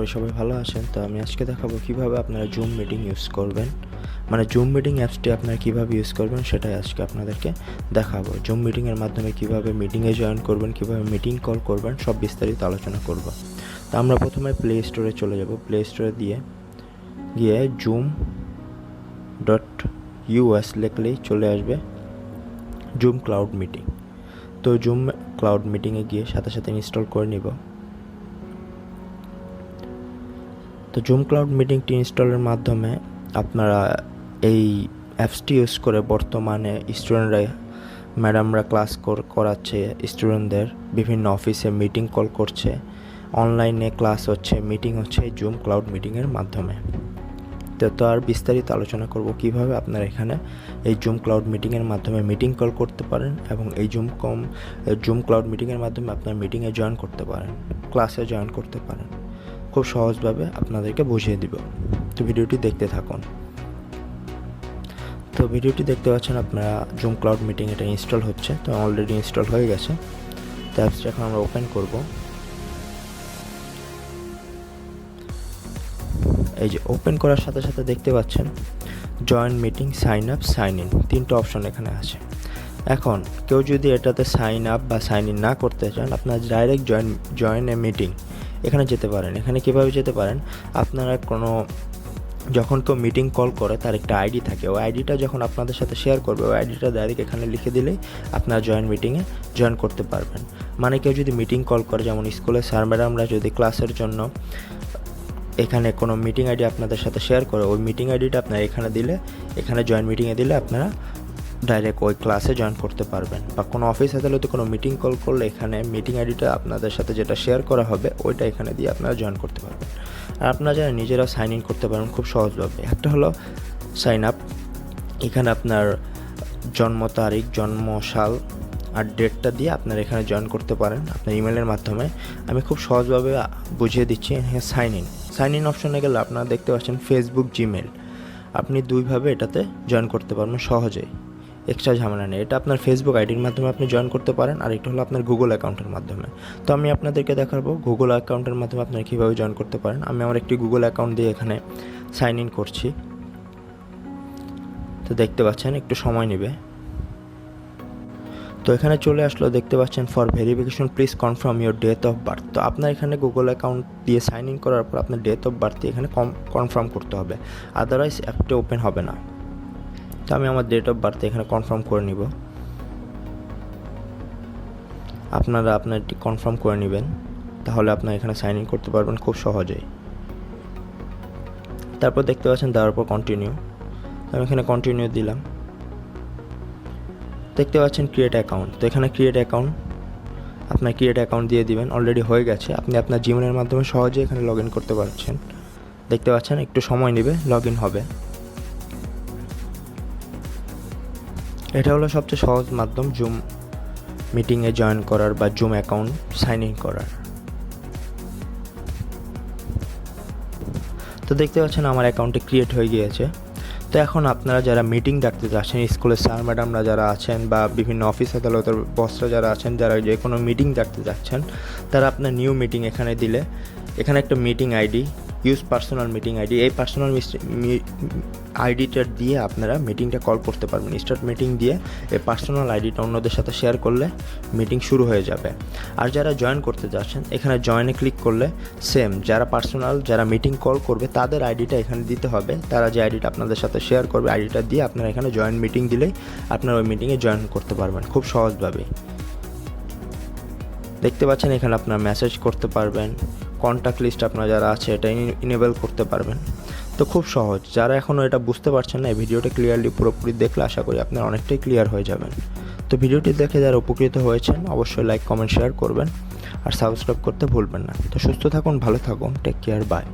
করি সবাই ভালো আছেন। তো আমি আজকে দেখাবো কিভাবে আপনারা জুম মিটিং ইউজ করবেন, মানে জুম মিটিং অ্যাপসটি আপনারা কিভাবে ইউজ করবেন সেটাই আজকে আপনাদেরকে দেখাবো। জুম মিটিংয়ের মাধ্যমে কিভাবে মিটিংয়ে জয়েন করবেন, কিভাবে মিটিং কল করবেন, সব বিস্তারিত আলোচনা করব। তো আমরা প্রথমে প্লে স্টোরে চলে যাব। প্লে স্টোরে গিয়ে zoom.us লিখলেই চলে আসবে জুম ক্লাউড মিটিং। তো জুম ক্লাউড মিটিংয়ে গিয়ে সাথে সাথে ইনস্টল করে নিব। তো জুম ক্লাউড মিটিংটি ইনস্টলের মাধ্যমে আপনারা এই অ্যাপসটি ইউজ করে বর্তমানে স্টুডেন্টরা, ম্যাডামরা ক্লাস করাচ্ছে, স্টুডেন্টদের বিভিন্ন অফিসে মিটিং কল করছে, অনলাইনে ক্লাস হচ্ছে, মিটিং হচ্ছে এই জুম ক্লাউড মিটিংয়ের মাধ্যমে। তো আর বিস্তারিত আলোচনা করব কিভাবে আপনারা এখানে এই জুম ক্লাউড মিটিংয়ের মাধ্যমে মিটিং কল করতে পারেন এবং এই জুম ক্লাউড মিটিংয়ের মাধ্যমে আপনার মিটিংয়ে জয়েন করতে পারেন, ক্লাসে জয়েন করতে পারেন। খুব সহজভাবে আপনাদেরকে বুঝিয়ে দিব। তো ভিডিওটি দেখতে থাকুন। তো ভিডিওটি দেখতে পাচ্ছেন আপনারা জুম ক্লাউড মিটিং, এটা ইনস্টল হচ্ছে। তো অলরেডি ইনস্টল হয়ে গেছে। তো অ্যাপসটা এখন আমরা ওপেন করব। এই যে ওপেন করার সাথে সাথে দেখতে পাচ্ছেন join meeting, sign up, sign in, তিনটা অপশন এখানে আছে। এখন কেউ যদি এটাতে সাইন আপ বা সাইন ইন না করতে চান, আপনারা ডাইরেক্ট জয়েন এ মিটিং এখানে যেতে পারেন। এখানে কীভাবে যেতে পারেন, আপনারা যখন কেউ মিটিং কল করে তার একটা আইডি থাকে, ওই আইডিটা যখন আপনাদের সাথে শেয়ার করবে, ওই আইডিটা ডাইরেক্ট এখানে লিখে দিলেই আপনারা মিটিংয়ে জয়েন করতে পারবেন। মানে কেউ যদি মিটিং কল করে, যেমন স্কুলের স্যার ম্যাডামরা যদি ক্লাসের জন্য এখানে কোনো মিটিং আইডি আপনাদের সাথে শেয়ার করে, ওই মিটিং আইডিটা আপনারা এখানে দিলে, এখানে জয়েন মিটিংয়ে দিলে আপনারা ডাইরেক্ট ওই ক্লাসে জয়েন করতে পারবেন। বা কোনো অফিস আদালতে কোনো মিটিং কল করলে এখানে মিটিং আইডিটা আপনাদের সাথে যেটা শেয়ার করা হবে ওইটা এখানে দিয়ে আপনারা জয়েন করতে পারবেন। আর আপনারা যারা নিজেরাও সাইন ইন করতে পারবেন খুব সহজভাবে। একটা হলো সাইন আপ, এখানে আপনার জন্ম তারিখ, জন্ম সাল আর ডেটটা দিয়ে আপনারা এখানে জয়েন করতে পারেন আপনার ইমেলের মাধ্যমে। আমি খুব সহজভাবে বুঝিয়ে দিচ্ছি। হ্যাঁ, সাইন ইন অপশনে গেলে আপনারা দেখতে পাচ্ছেন ফেসবুক, জিমেল, আপনি দুইভাবে এটাতে জয়েন করতে পারবেন সহজেই, এক্সট্রা ঝামেলা নেই। এটা আপনার ফেসবুক আইডির মাধ্যমে আপনি জয়েন করতে পারেন, আর এটা হলো আপনার গুগল অ্যাকাউন্টের মাধ্যমে। তো আমি আপনাদেরকে দেখাবো গুগল অ্যাকাউন্টের মাধ্যমে আপনারা কীভাবে জয়েন করতে পারেন। আমি আমার একটি গুগল অ্যাকাউন্ট দিয়ে এখানে সাইন ইন করছি। তো দেখতে পাচ্ছেন একটু সময় নেবে। তো এখানে চলে আসলো, দেখতে পাচ্ছেন for verification please confirm your date of birth. তো আপনার এখানে গুগল অ্যাকাউন্ট দিয়ে সাইন ইন করার পর আপনার ডেট অফ বার্থ এখানে কনফার্ম করতে হবে, আদারওয়াইজ অ্যাপটা ওপেন হবে না। তো আমি আমার ডেট অফ বার্থ এখানে কনফার্ম করে নিব। আপনারা আপনারটি কনফার্ম করে নেবেন, তাহলে আপনারা এখানে সাইন ইন করতে পারবেন খুব সহজেই। তারপর দেখতে পাচ্ছেন দেওয়ার পর কন্টিনিউ। আমি এখানে কন্টিনিউ দিলাম। দেখতে পাচ্ছেন ক্রিয়েট অ্যাকাউন্ট। তো এখানে ক্রিয়েট অ্যাকাউন্ট দিয়ে দিবেন। অলরেডি হয়ে গেছে। আপনি আপনার জিমেলের মাধ্যমে সহজেই এখানে লগ ইন করতে পারছেন। দেখতে পাচ্ছেন একটু সময় নেবে, লগ ইন হবে। এটা হলো সবচেয়ে সহজ মাধ্যম জুম মিটিংয়ে জয়েন করার বা জুম অ্যাকাউন্ট সাইন ইন করার। তো দেখতে পাচ্ছেন আমার অ্যাকাউন্টে ক্রিয়েট হয়ে গিয়েছে। তো এখন আপনারা যারা মিটিং ডাকতে যাচ্ছেন, স্কুলের স্যার ম্যাডামরা যারা আছেন বা বিভিন্ন অফিস আদালতের বসরা যারা আছেন, যারা যে কোনো মিটিং ডাকতে যাচ্ছেন, তারা আপনার নিউ মিটিং এখানে দিলে এখানে একটা meeting ID, use personal meeting ID, এই পার্সোনাল আইডিটা দিয়ে আপনারা মিটিংটা কল করতে পারবেন। স্টার্ট মিটিং দিয়ে এই পার্সোনাল আইডিটা অন্যদের সাথে শেয়ার করলে মিটিং শুরু হয়ে যাবে। আর যারা জয়েন করতে যাচ্ছেন, এখানে জয়েনে ক্লিক করলে সেম যারা মিটিং কল করবে তাদের আইডিটা এখানে দিতে হবে। তারা যে আইডিটা আপনাদের সাথে শেয়ার করবে, আইডিটা দিয়ে আপনারা এখানে জয়েন মিটিং দিলেই আপনারা ওই মিটিংয়ে জয়েন করতে পারবেন খুব সহজভাবে। দেখতে পাচ্ছেন এখানে আপনারা মেসেজ করতে পারবেন, কন্ট্যাক্ট লিস্ট আপনারা যারা আছে এটা ইনেবল করতে পারবেন। তো খুব সহজ। যারা এখনও এটা বুঝতে পারছেন না, এই ভিডিওটা ক্লিয়ারলি পুরোপুরি দেখলে আশা করি আপনারা অনেকটাই ক্লিয়ার হয়ে যাবেন। তো ভিডিওটি দেখে যারা উপকৃত হয়েছেন অবশ্যই লাইক, কমেন্ট, শেয়ার করবেন আর সাবস্ক্রাইব করতে ভুলবেন না। তো সুস্থ থাকুন, ভালো থাকুন, টেক কেয়ার, বাই।